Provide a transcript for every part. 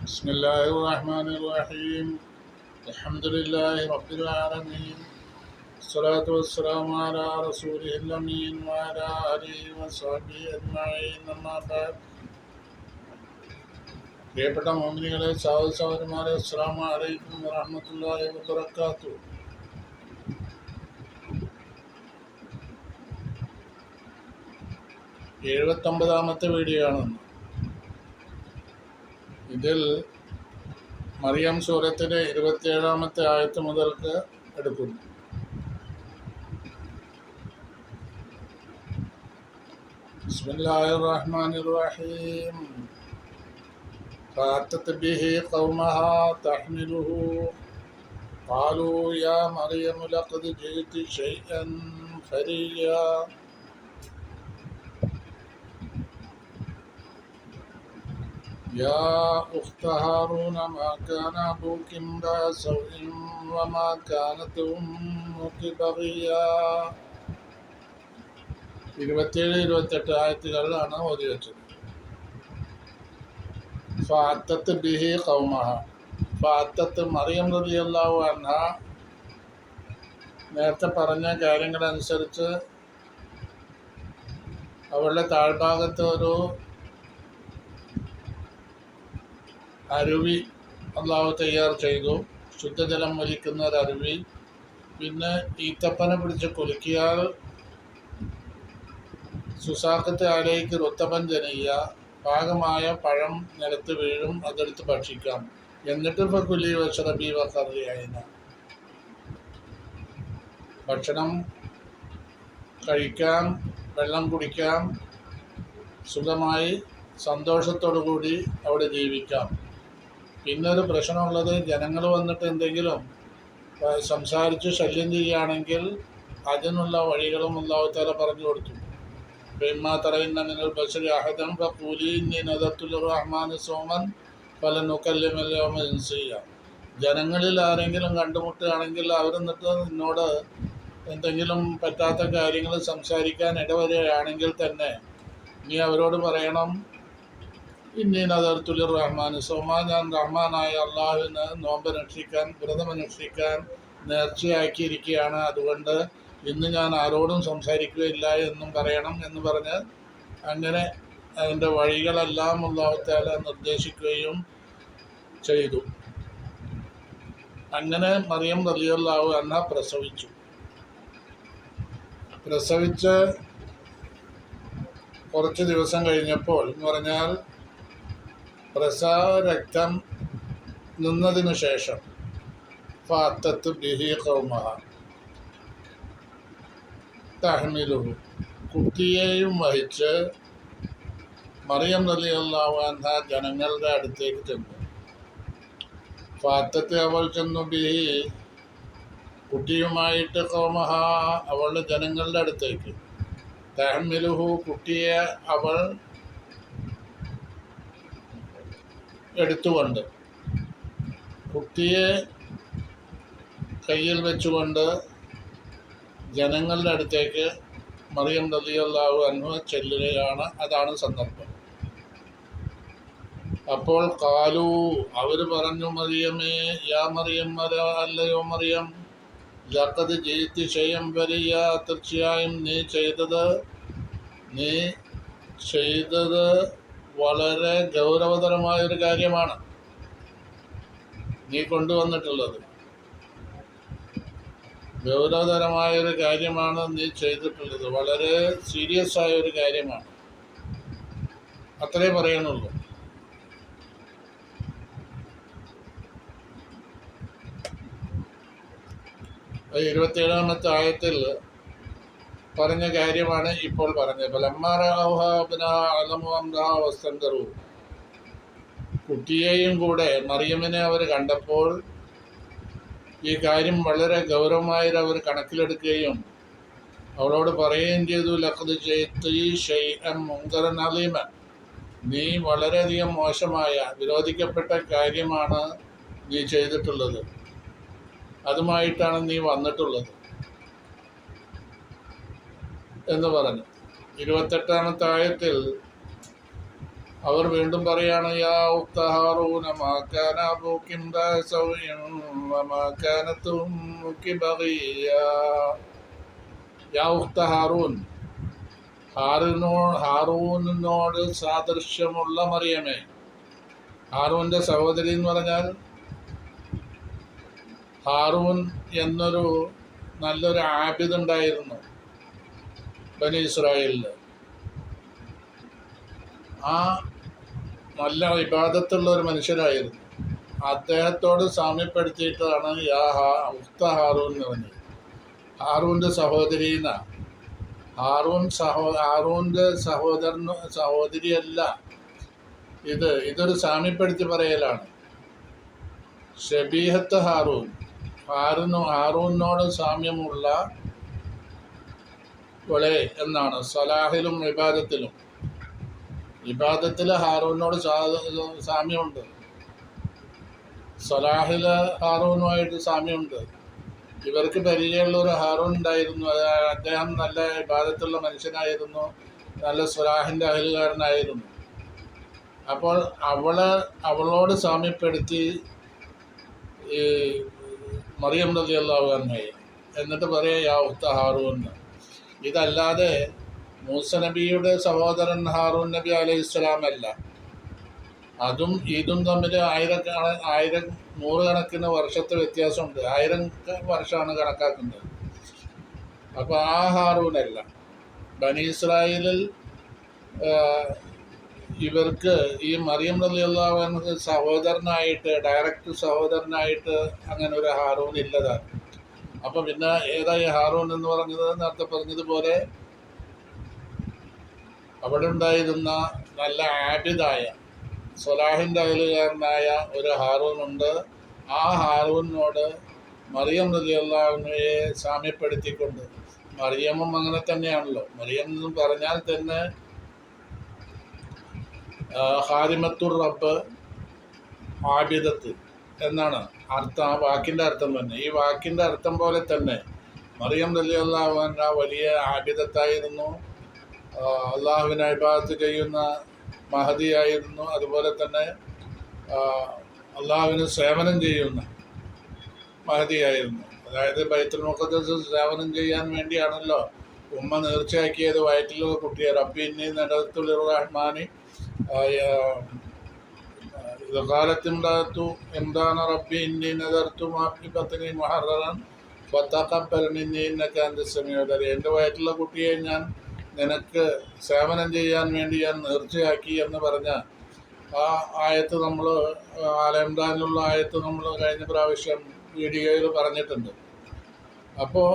بسم الله الرحمن الرحيم الحمد لله رب العالمين الصلاة والسلام على رسوله الأمين وعلى آله وصحبه أجمعين أما بعد പ്രിയപ്പെട്ട മുഅ്മിനീങ്ങളെ സഹോദരന്മാരെ അസ്സലാമു അലൈക്കും വറഹ്മത്തുള്ളാഹി വബറകാതുഹു. 79ാമത്തെ വീഡിയോ ആണ്. ഇതിൽ മറിയം സൂറത്തിലെ 27ാമത്തെ ആയത്ത് മുതൽക്ക് എടുക്കുന്നു. ബിസ്മില്ലാഹിർ റഹ്മാനിർ റഹീം. فأتت به قومها تحمله قالوا يا مريم لقد جئت شيئا فريا يا أخت هارون ما كان أبوك امرأ سوء وما كانت أمك بغيا. 27-28 ആയത്തുകളിലാണ് ഓതി വെച്ചത്. ഫഅത്തത്ത് ബിഹി ഖൗമഹ. ഫഅത്തത്ത് മറിയം റളിയല്ലാഹു അൻഹ നേരത്തെ പറഞ്ഞ കാര്യങ്ങളനുസരിച്ച് അവളുടെ താഴ്ഭാഗത്ത് ഒരു അരുവി അള്ളാഹു തയ്യാർ ചെയ്തു. ശുദ്ധജലം വലിക്കുന്ന ഒരു അരുവി. പിന്നെ ഈത്തപ്പന പിടിച്ച് കുലുക്കിയാൽ സുസാഖത്ത് ആലേക്ക് റുത്തബൻ ജനയ്യ, പാകമായ പഴം നിലത്ത് വീഴും, അതെടുത്ത് ഭക്ഷിക്കാം. എന്നിട്ട് ഫകുലി വശറബി വഖർരിഅയ്ന, ഭക്ഷണം കഴിക്കാം, വെള്ളം കുടിക്കാം, സുഖമായി സന്തോഷത്തോടു കൂടി അവിടെ ജീവിക്കാം. പിന്നൊരു പ്രശ്നമുള്ളത്, ജനങ്ങൾ വന്നിട്ട് എന്തെങ്കിലും സംസാരിച്ച് ശല്യം ചെയ്യുകയാണെങ്കിൽ അതിനുള്ള വഴികളും അല്ലാഹു തആല പറഞ്ഞു കൊടുത്തു. فإما ترين من البشر أحدا فقولي إني نذرت للرحمن صوما فلن أكلم اليوم إنسيا. ജനങ്ങളിൽ ആരെങ്കിലും കണ്ടുമുട്ടുകയാണെങ്കിൽ അവരെന്നിട്ട് എന്നോട് എന്തെങ്കിലും പറ്റാത്ത കാര്യങ്ങൾ സംസാരിക്കാൻ ഇടവരികയാണെങ്കിൽ തന്നെ നീ അവരോട് പറയണം, ഇന്നി നദർതു ലിർറഹ്മാൻ സൗമ, ഞാൻ റഹ്മാനായ അള്ളാഹുവിന് നോമ്പനുഷ്ഠിക്കാൻ, വ്രതമനുഷ്ഠിക്കാൻ നേർച്ചയാക്കിയിരിക്കുകയാണ്. അതുകൊണ്ട് ഇന്ന് ഞാൻ ആരോടും സംസാരിക്കുകയില്ല എന്നും പറയണം എന്ന് പറഞ്ഞ് അങ്ങനെ അതിൻ്റെ വഴികളെല്ലാം അല്ലാഹു തആല നിർദ്ദേശിക്കുകയും ചെയ്തു. അങ്ങനെ മറിയം റളിയല്ലാഹു അൻഹ പ്രസവിച്ച് കുറച്ച് ദിവസം കഴിഞ്ഞപ്പോൾ എന്ന് പറഞ്ഞാൽ പ്രസവ രക്തം നിന്നതിന് ശേഷം ഫഅത്തത്ത് ബിഹി ഖൗമഹ തഹ്മിലുഹു, കുട്ടിയെയും വഹിച്ച് മറിയം റളിയല്ലാഹു അൻഹ ജനങ്ങളുടെ അടുത്തേക്ക് ചെന്നു. ഫഅത്തത്ത്, അവൾ ചെന്നു, ബിഹി, കുട്ടിയുമായിട്ട്, ഖൗമഹ, അവളുടെ ജനങ്ങളുടെ അടുത്തേക്ക്. തഹ്മിലുഹു, കുട്ടിയെ അവൾ എടുത്തുകൊണ്ട്, കുട്ടിയെ കയ്യിൽ വെച്ചുകൊണ്ട് ജനങ്ങളുടെ അടുത്തേക്ക് മറിയം റളിയല്ലാഹു അൻഹ ചെല്ലുകയാണ്. അതാണ് സന്ദർഭം. അപ്പോൾ ഖാലു, അവർ പറഞ്ഞു, മറിയമേ, യാ മറിയം, അല്ലയോ മറിയം, ലഖദ് ജിഇതി ശൈഅൻ ഫരിയ, തീർച്ചയായും നീ ചെയ്തത് വളരെ ഗൗരവതരമായൊരു കാര്യമാണ്. നീ കൊണ്ടുവന്നിട്ടുള്ളത് ഗൗരവതരമായൊരു കാര്യമാണ്. നീ ചെയ്തിട്ടുള്ളത് വളരെ സീരിയസ് ആയ ഒരു കാര്യമാണ്. അത്രേ പറയുന്നുള്ളൂ. അത് 27ാമത്തെ ആയത്തിൽ പറഞ്ഞ കാര്യമാണ് ഇപ്പോൾ പറഞ്ഞത്. കുട്ടിയെയും കൂടെ മറിയമിനെ അവർ കണ്ടപ്പോൾ ഈ കാര്യം വളരെ ഗൗരവമായി അവർ കണക്കിലെടുക്കുകയും അവളോട് പറയുകയും ചെയ്തു, ലഖദ് ജിഇതി ശൈഅൻ മുൻകറൻ അളീമ, നീ വളരെയധികം മോശമായ, വിരോധിക്കപ്പെട്ട കാര്യമാണ് നീ ചെയ്തിട്ടുള്ളത്, അതുമായിട്ടാണ് നീ വന്നിട്ടുള്ളത് എന്ന് പറഞ്ഞു. 28ാമത്തെ ആയത്തിൽ അവർ വീണ്ടും പറയാണ്, യാ ഉഖ്ത ഹാറൂന മാ കാന അബൂകി ഇംറാ സൗഇൻ വമാ കാനത് ഉമ്മുകി ബഗിയ്യ. യാ ഉഖ്ത ഹാറൂൻ, ഹാറൂനോട് സാദൃശ്യമുള്ള മറിയമേ. ഹാറൂന്റെ സഹോദരി എന്ന് പറഞ്ഞാൽ, ഹാറൂൻ എന്നൊരു നല്ലൊരു ആബിദ് ഉണ്ടായിരുന്നു ബനി ഇസ്രായേലിൽ. ആ നല്ല ഇബാദത്തുള്ള ഒരു മനുഷ്യരായിരുന്നു. അദ്ദേഹത്തോട് സാമ്യപ്പെടുത്തിയിട്ടാണ് ഉഖ്ത ഹാറൂൻ എന്ന് പറഞ്ഞത്. ഹാറൂൻ്റെ സഹോദരീന. ഹാറൂൻ്റെ സഹോദരിയല്ല ഇതൊരു സാമ്യപ്പെടുത്തി പറയലാണ്. ഷബീഹത്ത് ഹാറൂനോട് സാമ്യമുള്ള വളെ എന്നാണ്. സലാഹിലും ഇബാദത്തിൽ ഹാറൂനോട് സാമ്യമുണ്ട്, സലാഹിൽ ഹാറൂനുമായിട്ട് സാമ്യമുണ്ട്. ഇവർക്ക് പരിചയമുള്ള ഒരു ഹാറൂൻ ഉണ്ടായിരുന്നു. അദ്ദേഹം നല്ല ഇബാദത്തുള്ള മനുഷ്യനായിരുന്നു, നല്ല സ്വലാഹിൻ്റെ അഹലുകാരനായിരുന്നു. അപ്പോൾ അവളോട് സാമ്യപ്പെടുത്തി ഈ മറിയം റളിയല്ലാഹു അൻഹയെ. എന്നിട്ട് പറയാ യാ ഉഖ്ത ഹാറൂൻ. ഇതല്ലാതെ മൂസ നബിയുടെ സഹോദരൻ ഹാറൂൻ നബി അലൈഹിസ്സലാം അല്ല. അതും ഇതും തമ്മിൽ നൂറുകണക്കിന് വർഷത്തെ വ്യത്യാസമുണ്ട്. 1000 വർഷമാണ് കണക്കാക്കുന്നത്. അപ്പോൾ ആ ഹാറൂനല്ല. ബനി ഇസ്രായേലിൽ ഇവർക്ക് ഈ മറിയം റളിയല്ലാഹു അൻഹ ഡയറക്റ്റ് സഹോദരനായിട്ട് അങ്ങനെ ഒരു ഹാറൂൻ ഇല്ലതാണ്. അപ്പം പിന്നെ ഏതായി ഹാറൂൻ എന്ന് പറഞ്ഞത്? നേരത്തെ പറഞ്ഞതുപോലെ അവിടെ ഉണ്ടായിരുന്ന നല്ല ആബിദായ സ്വലാഹിൻ്റെ അയലുകാരനായ ഒരു ഹാറൂനുണ്ട്. ആ ഹാറൂനോട് മറിയം റളിയല്ലാഹു അൻഹയെ സാമ്യപ്പെടുത്തിക്കൊണ്ട്, മറിയമും അങ്ങനെ തന്നെയാണല്ലോ. മറിയം എന്ന് പറഞ്ഞാൽ തന്നെ ഖാദിമത്തുർ റബ്ബ്, ആബിദത്ത് എന്നാണ് അർത്ഥം. ആ വാക്കിൻ്റെ അർത്ഥം തന്നെ. ഈ വാക്കിൻ്റെ അർത്ഥം പോലെ തന്നെ മറിയം റളിയല്ലാഹു അൻഹ വലിയ ആബിദത്തായിരുന്നു, അള്ളാഹുവിനെ ഇബാദത്ത് ചെയ്യുന്ന മഹദിയായിരുന്നു. അതുപോലെ തന്നെ അള്ളാഹുവിന് സേവനം ചെയ്യുന്ന മഹദിയായിരുന്നു. അതായത് ബൈത്തുൽ മുഖദ്ദസ് സേവനം ചെയ്യാൻ വേണ്ടിയാണല്ലോ ഉമ്മ നേർച്ചയാക്കിയത് വയറ്റിലുള്ള കുട്ടിയെ. റബ്ബി ഇന്നി നദർതു ലിർറഹ്മാനി കാലത്തിണ്ടാത്തു എന്താണ് റബ്ബി ഇന്നി നദർതു മാ ഫീ ബത്നി മുഹററൻ ഫതഖബ്ബൽ മിന്നി ഇന്നക അൻത സമീഉൽ അലീം. എൻ്റെ വയറ്റിലുള്ള കുട്ടിയെ ഞാൻ നിനക്ക് സേവനം ചെയ്യാൻ വേണ്ടി ഞാൻ നേർച്ചയാക്കി എന്ന് പറഞ്ഞ ആ ആയത്ത് നമ്മൾ ആലംദാനുള്ള ആയത്ത് നമ്മൾ കഴിഞ്ഞ പ്രാവശ്യം വീഡിയോയിൽ പറഞ്ഞിട്ടുണ്ട്. അപ്പോൾ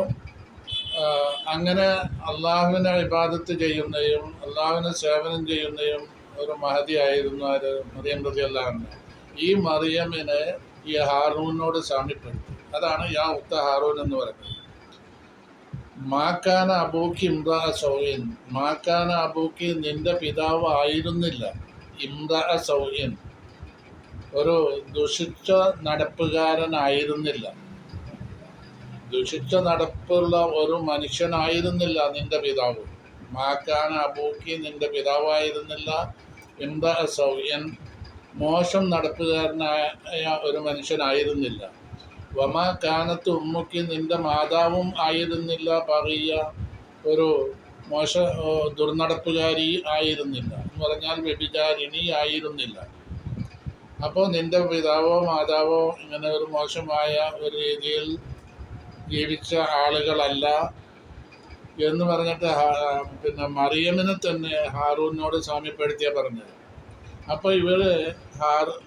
അങ്ങനെ അള്ളാഹുവിനെ ഇബാദത്ത് ചെയ്യുന്നതും അള്ളാഹുവിനെ സേവനം ചെയ്യുന്നതും ഒരു മഹദി ആയിരുന്നു ആര്? മറിയം റളിയല്ലാഹു അൻഹ. ഈ മറിയമിനെ ഈ ഹാറൂനോട് സാമ്യപ്പെടുത്തി. അതാണ് യാ ഉഖ്ത ഹാറൂൻ എന്ന് പറയുന്നത്. മാക്കാന അബൂക്കി ഇംറാ സൗഇൻ. മാക്കാന അബൂക്കി, നിന്റെ പിതാവ് ആയിരുന്നില്ല. ഇംറാ സൗഇൻ, ഒരു ദുഷിച്ച നടപ്പുകാരനായിരുന്നില്ല. ദുഷിച്ച നടപ്പുള്ള ഒരു മനുഷ്യനായിരുന്നില്ല നിന്റെ പിതാവ്. മാക്കാന അബൂക്കി, നിന്റെ പിതാവായിരുന്നില്ല. ഇംറാ സൗഇൻ, മോശം നടപ്പുകാരനായ ഒരു മനുഷ്യനായിരുന്നില്ല. വമാ കാനത്ത് ഉമ്മുക്കി, നിന്റെ മാതാവും ആയിരുന്നില്ല. ബഗിയ്യ, ഒരു ദുർനടപ്പുകാരി ആയിരുന്നില്ല എന്ന് പറഞ്ഞാൽ വ്യഭിചാരിണി ആയിരുന്നില്ല. അപ്പോൾ നിന്റെ പിതാവോ മാതാവോ ഇങ്ങനെ ഒരു മോശമായ ഒരു രീതിയിൽ ജീവിച്ച ആളുകളല്ല എന്ന് പറഞ്ഞിട്ട് പിന്നെ മറിയമിനെ തന്നെ ഹാറൂനോട് സാമ്യപ്പെടുത്തിയാ പറഞ്ഞത്. അപ്പോൾ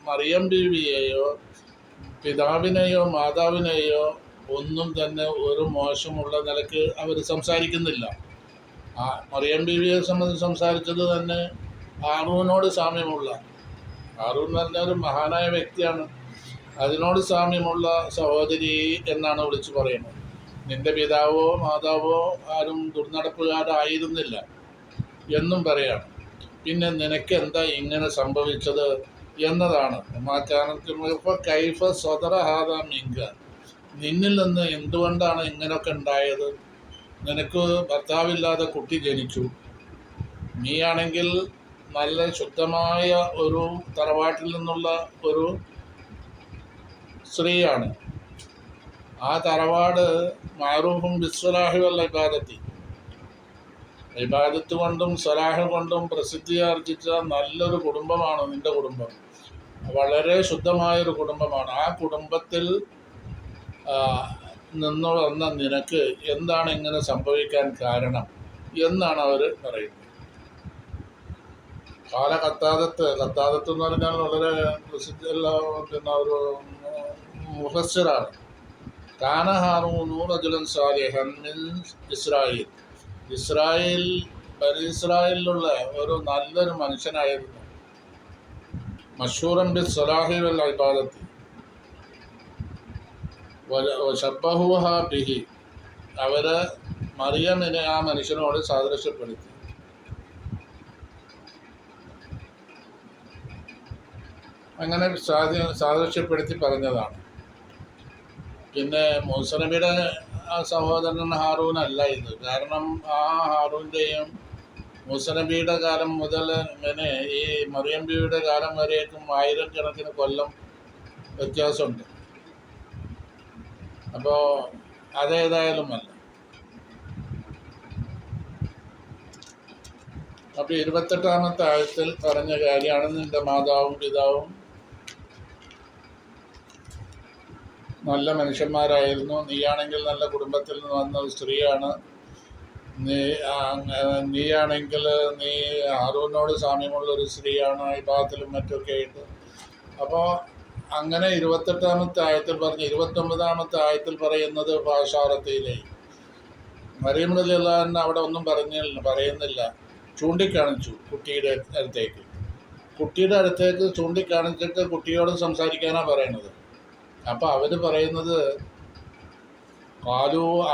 മറിയം ബീവിയെയോ പിതാവിനെയോ മാതാവിനെയോ ഒന്നും തന്നെ ഒരു മോശമുള്ള നിലക്ക് അവർ സംസാരിക്കുന്നില്ല. മറിയം ബീവിയെ സംബന്ധിച്ച് സംസാരിച്ചത് തന്നെ ഹാറൂനോട് സാമ്യമുള്ള, ഹാറൂൻ എന്ന് പറഞ്ഞ ഒരു മഹാനായ വ്യക്തിയാണ്, അതിനോട് സാമ്യമുള്ള സഹോദരി എന്നാണ് വിളിച്ചു പറയുന്നത്. നിന്റെ പിതാവോ മാതാവോ ആരും ദുർനടപ്പുകാരായിരുന്നില്ല എന്നും പറയാണ്. പിന്നെ നിനക്ക് എന്താ ഇങ്ങനെ സംഭവിച്ചത് എന്നതാണ്. കൈഫ സ്വതറ ഹാദാ മിങ്ക, നിന്നിൽ നിന്ന് എന്തുകൊണ്ടാണ് ഇങ്ങനെയൊക്കെ ഉണ്ടായത്? നിനക്ക് ഭർത്താവില്ലാതെ കുട്ടി ജനിച്ചു, നീയാണെങ്കിൽ നല്ല ശുദ്ധമായ ഒരു തറവാട്ടിൽ നിന്നുള്ള ഒരു സ്ത്രീയാണ്. ആ തറവാട് മഅറൂഫും ബിസ്സലാഹി വൽ ഇബാദത്തി, ഇബാദത്ത് കൊണ്ടും സലാഹ് കൊണ്ടും പ്രസിദ്ധി ആർജിച്ച നല്ലൊരു കുടുംബമാണ് നിന്റെ കുടുംബം. വളരെ ശുദ്ധമായൊരു കുടുംബമാണ്. ആ കുടുംബത്തിൽ നിന്ന് വന്ന നിനക്ക് എന്താണ് ഇങ്ങനെ സംഭവിക്കാൻ കാരണം എന്നാണ് അവർ പറയുന്നത്. കത്താദത്ത് എന്ന് പറഞ്ഞാൽ വളരെ പ്രസിദ്ധ പിന്നെ ഒരു മുഫസ്സിറാണ്. കാന ഹാറൂനു റജുലൻ സാലിഹൻ മിൻ ഇസ്രായേൽ, ബനി ഇസ്രായേലിലുള്ള ഒരു നല്ലൊരു മനുഷ്യനായിരുന്നു. മഷൂറൻ ബി സലാഹി വൽ ഇബാദത്തി വശബ്ബഹുഹ ബിഹി, അവര് മറിയമിനെ ആ മനുഷ്യനോട് സാദൃശ്യപ്പെടുത്തി. അങ്ങനെ സാദൃശ്യപ്പെടുത്തി പറഞ്ഞതാണ്. പിന്നെ മൂസ നബിയുടെ സഹോദരൻ ഹാറൂൻ അല്ല ഇത്. കാരണം ആ ഹാറൂൻ്റെയും മൂസ നബിയുടെ കാലം മുതൽ പിന്നെ ഈ മറിയം ബിയുടെ കാലം വരേക്കും ആയിരക്കണക്കിന് കൊല്ലം വ്യത്യാസമുണ്ട്. അപ്പോൾ അതേതായാലും അല്ല. അപ്പോൾ 28-ാമത്തെ ആയത്തിൽ പറഞ്ഞ കാര്യമാണ് നിന്റെ മാതാവും പിതാവും നല്ല മനുഷ്യന്മാരായിരുന്നു, നീയാണെങ്കിൽ നല്ല കുടുംബത്തിൽ നിന്ന് വന്ന ഒരു സ്ത്രീയാണ്, നീയാണെങ്കിൽ നീ ഹാറൂനോട് സാമ്യമുള്ളൊരു സ്ത്രീയാണ് ഇബാദത്തിലും മറ്റൊക്കെ ആയിട്ട്. അപ്പോൾ അങ്ങനെ 28-ാമത്തെ ആയത്തിൽ പറഞ്ഞ് 29-ാമത്തെ ആയത്തിൽ പറയുന്നത് ഭാഷാറത്തിയിലെ മറിയം റളിയല്ലാഹു അൻഹ അവിടെ ഒന്നും പറയുന്നില്ല, ചൂണ്ടിക്കാണിച്ചു കുട്ടിയുടെ അടുത്തേക്ക്. കുട്ടിയുടെ അടുത്തേക്ക് ചൂണ്ടിക്കാണിച്ചിട്ട് കുട്ടിയോട് സംസാരിക്കാനാണ് പറയുന്നത്. അപ്പോൾ അവർ പറയുന്നത്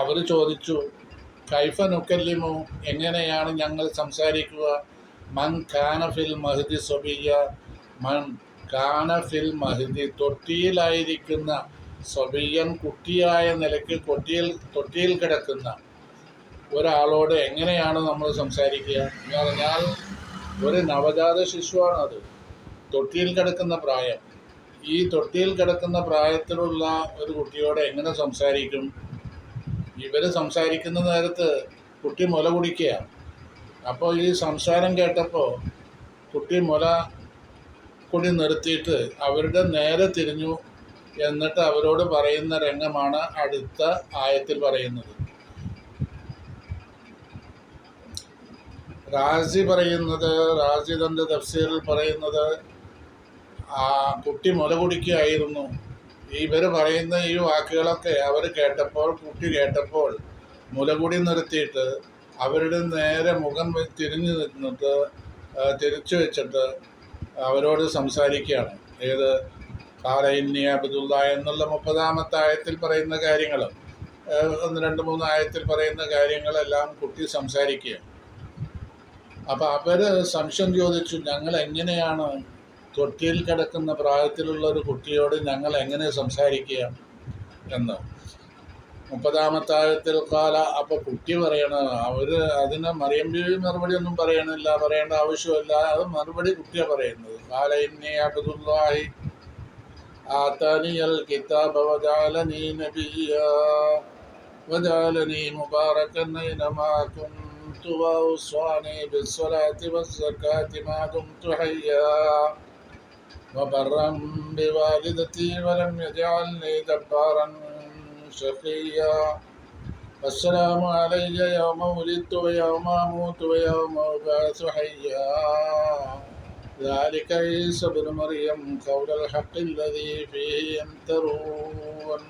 അവർ ചോദിച്ചു, കൈഫ നുക്കല്ലിമു, എങ്ങനെയാണ് ഞങ്ങൾ സംസാരിക്കുക, മൻ കാന ഫിൽ മഹ്ദി സബിയ്യ, മൻ കാന ഫിൽ മഹ്ദി, തൊട്ടിയിലായിരിക്കുന്ന സബിയ്യൻ, കുട്ടിയായ നിലയ്ക്ക് തൊട്ടിയിൽ കിടക്കുന്ന ഒരാളോട് എങ്ങനെയാണ് നമ്മൾ സംസാരിക്കുക എന്ന് പറഞ്ഞാൽ ഒരു നവജാത ശിശുവാണ് അത്, തൊട്ടിയിൽ കിടക്കുന്ന പ്രായം. ഈ തൊട്ടിയിൽ കിടക്കുന്ന പ്രായത്തിലുള്ള ഒരു കുട്ടിയോട് എങ്ങനെ സംസാരിക്കും? ഇവർ സംസാരിക്കുന്ന നേരത്ത് കുട്ടി മുല കുടിക്കുക. അപ്പോൾ ഈ സംസാരം കേട്ടപ്പോൾ കുട്ടി മുല കുടി നിർത്തിയിട്ട് അവരുടെ നേരെ തിരിഞ്ഞു. എന്നിട്ട് അവരോട് പറയുന്ന രംഗമാണ് അടുത്ത ആയത്തിൽ പറയുന്നത്. റാസി തൻ്റെ തഫ്സീറിൽ പറയുന്നത് ആ കുട്ടി മുല കുടിക്കുകയായിരുന്നു. ഇവർ പറയുന്ന ഈ വാക്കുകളൊക്കെ കുട്ടി കേട്ടപ്പോൾ മുലകുടി നിർത്തിയിട്ട് അവരുടെ നേരെ മുഖം തിരിച്ചു വെച്ചിട്ട് അവരോട് സംസാരിക്കുകയാണ്. ഏത് ഖാല ഇന്നി അബ്ദുല്ലാ എന്നുള്ള 30-ാമത്തെ ആയത്തിൽ പറയുന്ന കാര്യങ്ങൾ, 1-2-3 ആയത്തിൽ പറയുന്ന കാര്യങ്ങളെല്ലാം കുട്ടി സംസാരിക്കുക. അപ്പോൾ അവർ സംശയം ചോദിച്ചു, ഞങ്ങൾ എങ്ങനെയാണ് തൊട്ടിയിൽ കിടക്കുന്ന പ്രായത്തിലുള്ള ഒരു കുട്ടിയോട് ഞങ്ങൾ എങ്ങനെ സംസാരിക്കുക എന്ന്. 30-ാമത്തെ ആയത്തിൽ കാല, അപ്പോൾ കുട്ടി പറയണത്, അതിന് മറിയം ബീവി മറുപടി ഒന്നും പറയേണ്ട ആവശ്യമില്ല, അത് മറുപടി കുട്ടിയാണ് പറയുന്നത്. കാല ഇന്നി അബ്ദുല്ലാഹി ആതാനിയൽ കിതാബ വജഅലനി നബിയ്യ വജഅലനി മുബാറകൻ ഐനമാ കുൻതു വഅസ്വാനി ബിസ്സലാത്തി വസ്സകാത്തി മാ ദുംതു ഹയ്യാ وبرا بوالدتي ولم يجعلني جبارا شقيا والسلام علي يوم ولدت ويوم أموت ويوم أبعث حيا ذلك عيسى ابن مريم قول الحق الذي فيه يمترون.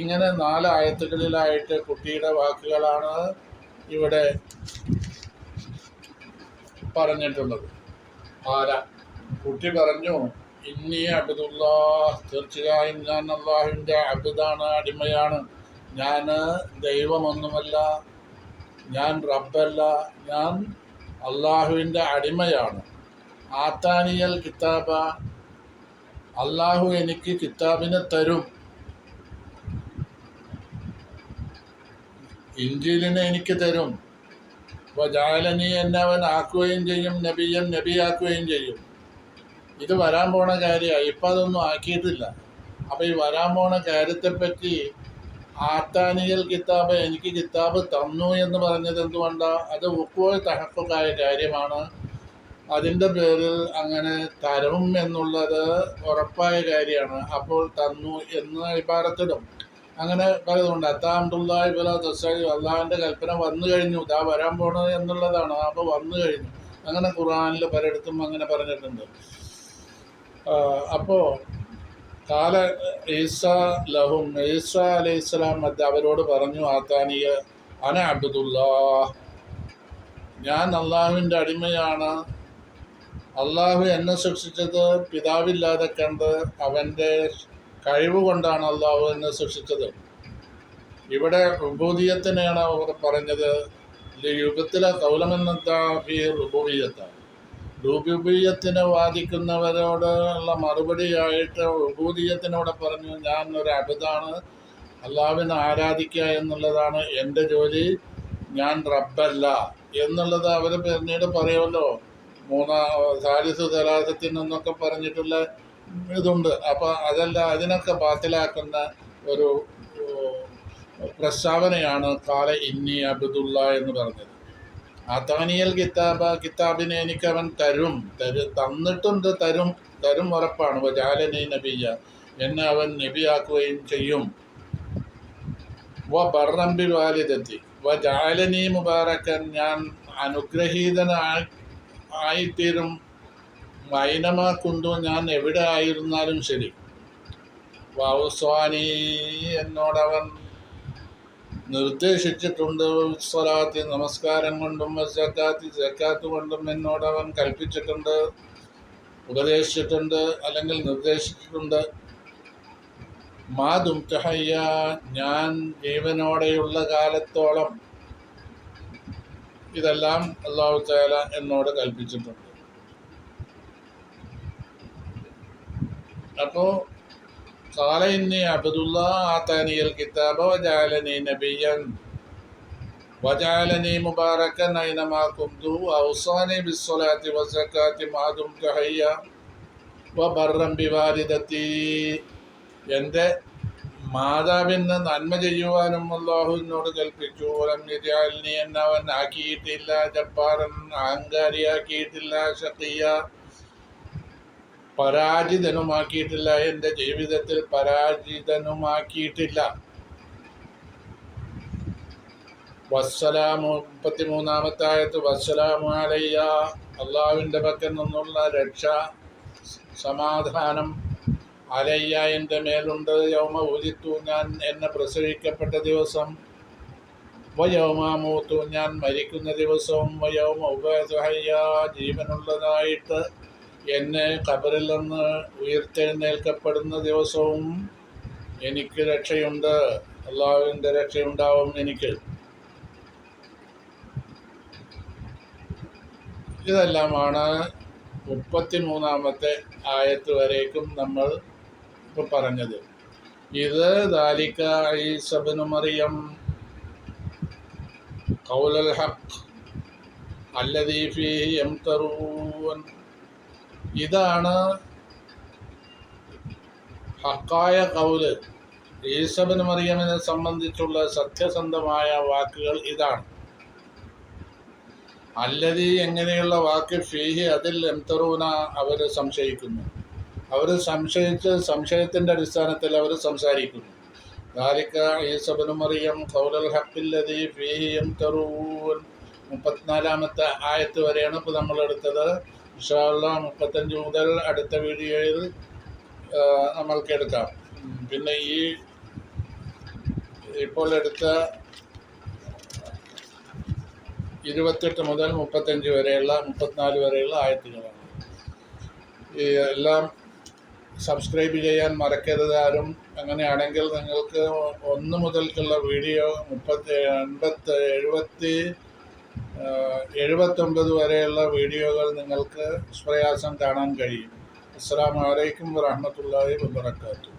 ഇങ്ങനെ 4 ആയത്തുകളിലായിട്ട് കുട്ടിയുടെ വാക്കുകളാണ് ഇവിടെ പറഞ്ഞിട്ടുള്ളത്. കുട്ടി പറഞ്ഞു, ഇന്നി അബ്ദുല്ലാഹ്, തീർച്ചയായും ഞാൻ അള്ളാഹുവിൻ്റെ അബ്ദാണ്, അടിമയാണ്. ഞാൻ ദൈവമൊന്നുമല്ല, ഞാൻ റബ്ബല്ല, ഞാൻ അള്ളാഹുവിൻ്റെ അടിമയാണ്. ആത്താനിയൽ കിതാബ, അള്ളാഹു എനിക്ക് കിതാബിനെ തരും, ഇൻജീലിനെ എനിക്ക് തരും. വജാലനി എന്നെ അവൻ ആക്കുകയും ചെയ്യും, നബിയൻ നബിയാക്കുകയും ചെയ്യും. ഇത് വരാൻ പോണ കാര്യമാണ്. ഇപ്പം അതൊന്നും ആക്കിയിട്ടില്ല. അപ്പം ഈ വരാൻ പോണ കാര്യത്തെപ്പറ്റി ആത്താനിയൽ കിതാബ് എനിക്ക് കിതാബ് തന്നു എന്ന് പറഞ്ഞത് എന്തുകൊണ്ടാണ്? അത് ഉക്കോൾ തഹക്കുകായ കാര്യമാണ്. അതിൻ്റെ പേരിൽ അങ്ങനെ തരും എന്നുള്ളത് ഉറപ്പായ കാര്യമാണ്. അപ്പോൾ തന്നു എന്ന് ഇബാറത്തിടും. അങ്ങനെ പലതുണ്ട്. അത്താഹുല്ലാഹി വലാ തസ്അലു, അള്ളാഹിൻ്റെ കൽപ്പന വന്നു കഴിഞ്ഞു, ഇതാ വരാൻ പോണത് എന്നുള്ളതാണ്. അപ്പോൾ വന്നു കഴിഞ്ഞു. അങ്ങനെ ഖുർആനിൽ പലയിടത്തും അങ്ങനെ പറഞ്ഞിട്ടുണ്ട്. അപ്പോൾ കാല ഈസ ലഹും, ഈസ അലൈഹിസ്സലാം അവരോട് പറഞ്ഞു, ആത്താനിയ അന അബ്ദുല്ലാഹ്, ഞാൻ അള്ളാഹുവിൻ്റെ അടിമയാണ്. അള്ളാഹു എന്നെ സൃഷ്ടിച്ചത് പിതാവില്ലാതെ കണ്ട് അവൻ്റെ കഴിവ് കൊണ്ടാണ് അള്ളാഹു എന്നെ സൃഷ്ടിച്ചത്. ഇവിടെ റുബൂദിയത്തിനെയാണ് അവർ പറഞ്ഞത്. യുഗത്തിലെ കൗലമെന്നെന്താ ഫീ റുബൂദിയത്താണ്. റുബൂദിയത്തിനെ വാദിക്കുന്നവരോട് ഉള്ള മറുപടിയായിട്ട് റുബൂദിയത്തിനോട് പറഞ്ഞു, ഞാൻ ഒരു അബ്ദാണ്, അള്ളാഹുവിനെ ആരാധിക്കുക എന്നുള്ളതാണ് എൻ്റെ ജോലി, ഞാൻ റബ്ബല്ല എന്നുള്ളത് അവർ പിന്നീട് പറയുമല്ലോ. സാലിസു സലാസത്തിനൊന്നൊക്കെ പറഞ്ഞിട്ടുള്ള ഇതുണ്ട്. അപ്പോൾ അതല്ല, അതിനൊക്കെ ബാത്തിലാക്കുന്ന ഒരു പ്രസ്താവനയാണ് കാല ഇന്നി അബ്ദുള്ള എന്ന് പറഞ്ഞത്. ആത്താനിയൽ കിതാബിനെ എനിക്ക് അവൻ തന്നിട്ടുണ്ട്, തരും ഉറപ്പാണ്. വജാലനി നബിയ, എന്നെ അവൻ നബിയാക്കുകയും ചെയ്യും. വ ബർറംബി വാലിദത്തി വജാലനി മുബാറക്കൻ, ഞാൻ അനുഗ്രഹീതനായിത്തീരും. വൈനമാ കുന്തു, ഞാൻ എവിടെ ആയിരുന്നാലും ശരി. വൗസ്വാനി, എന്നോടവൻ നിർദ്ദേശിച്ചിട്ടുണ്ട്. സ്വലാത്തി, നമസ്കാരം കൊണ്ടും, സക്കാത്തി, സക്കാത്ത് കൊണ്ടും എന്നോടവൻ കൽപ്പിച്ചിട്ടുണ്ട്, ഉപദേശിച്ചിട്ടുണ്ട്, അല്ലെങ്കിൽ നിർദ്ദേശിച്ചിട്ടുണ്ട്. മാതും തഹയ്യ, ഞാൻ ജീവനോടെയുള്ള കാലത്തോളം ഇതെല്ലാം അല്ലാഹു തആല എന്നോട് കൽപ്പിച്ചിട്ടുണ്ട്. അപ്പോൾ ഖാല ഇന്നി അബ്ദുല്ലാഹ് ആതാനിയൽ കിതാബ വജഅലനി നബിയ്യൻ വജഅലനി മുബാറക്കൻ ഐനമാ കുന്തു ഔസാനി ബിസ്സലാത്തി വസക്കാത്തി മാ ദുംതു ഹയ്യ വബർറൻ ബിവാലിദത്തി, എൻ്റെ മാതാവിന് നന്മ ചെയ്യുവാനും അല്ലാഹു എന്നോട് കൽപ്പിച്ചു. വലം യജഅൽനി, എന്നെ അവൻ ആക്കിയിട്ടില്ല ജബ്ബാറൻ, അഹങ്കാരിയാക്കിയിട്ടില്ല, ശഖിയ, പരാജിതനുമാക്കിയിട്ടില്ല, എൻ്റെ ജീവിതത്തിൽ പരാജിതനുമാക്കിയിട്ടില്ല. വസ്സലാമു, 33-ാമത്തെ ആയത്ത്, വസ്സലാമു അലയ്യ, അള്ളാഹുവിൻ്റെ പക്കൽ നിന്നുള്ള രക്ഷ, സമാധാനം, അലയ്യ, എൻ്റെ മേലുണ്ട്. യൗമ ഉലിത്തു, ഞാൻ എന്നെ പ്രസവിക്കപ്പെട്ട ദിവസം, വയൗമ മൂത്തു, ഞാൻ മരിക്കുന്ന ദിവസവും, വയൗമ ഉബഅസു ഹയ്യ, ജീവനുള്ളതായിട്ട് എന്നെ ഖബറിൽ നിന്ന് ഉയർത്തെഴുന്നേൽക്കപ്പെടുന്ന ദിവസവും എനിക്ക് രക്ഷയുണ്ട്. അള്ളാഹുവിൻ്റെ രക്ഷയുണ്ടാവും എനിക്ക്. ഇതെല്ലാമാണ് 33-ാമത്തെ ആയത്ത് വരേക്കും നമ്മൾ ഇപ്പോൾ പറഞ്ഞത്. ഇത് ദാലിക ഈസ ഇബ്നു മറിയം ഖൗലുൽ ഹഖ് അല്ലദീ ഫീഹി യംതറൂൻ, ഇതാണ് ഹക്കായ കൗല്. ഈസ ഇബ്നു മറിയമിനെ സംബന്ധിച്ചുള്ള സത്യസന്ധമായ വാക്കുകൾ ഇതാണ്. അല്ലദീ, എങ്ങനെയുള്ള വാക്ക്, ഫീഹി, അതിൽ യംതറൂന, അവർ സംശയിക്കുന്നു. അവർ സംശയത്തിൻ്റെ അടിസ്ഥാനത്തിൽ അവർ സംസാരിക്കുന്നു. ദാലിക ഈസ ഇബ്നു മറിയം ഖൗലുൽ ഹഖില്ലദീ ഫീഹി യംതറൂൻ. 34-ാമത്തെ ആയത്ത് വരെയാണ് ഇപ്പോൾ നമ്മൾ എടുത്തത്. ഇൻഷാ അല്ലാഹ് 35 മുതൽ അടുത്ത വീഡിയോയിൽ നമ്മൾക്ക് എടുക്കാം. പിന്നെ ഇപ്പോൾ എടുത്ത 28 മുതൽ 35 വരെയുള്ള 34 വരെയുള്ള ആയത്തുകളാണ്. എല്ലാം സബ്സ്ക്രൈബ് ചെയ്യാൻ മറക്കരുത് ആരും. അങ്ങനെയാണെങ്കിൽ നിങ്ങൾക്ക് 1 മുതൽക്കുള്ള വീഡിയോ 79 വരെയുള്ള വീഡിയോകൾ നിങ്ങൾക്ക് പ്രയാസം കാണാൻ കഴിയും. അസ്സലാമു അലൈക്കും വറഹ്മത്തുള്ളാഹി വബറകാതുഹു.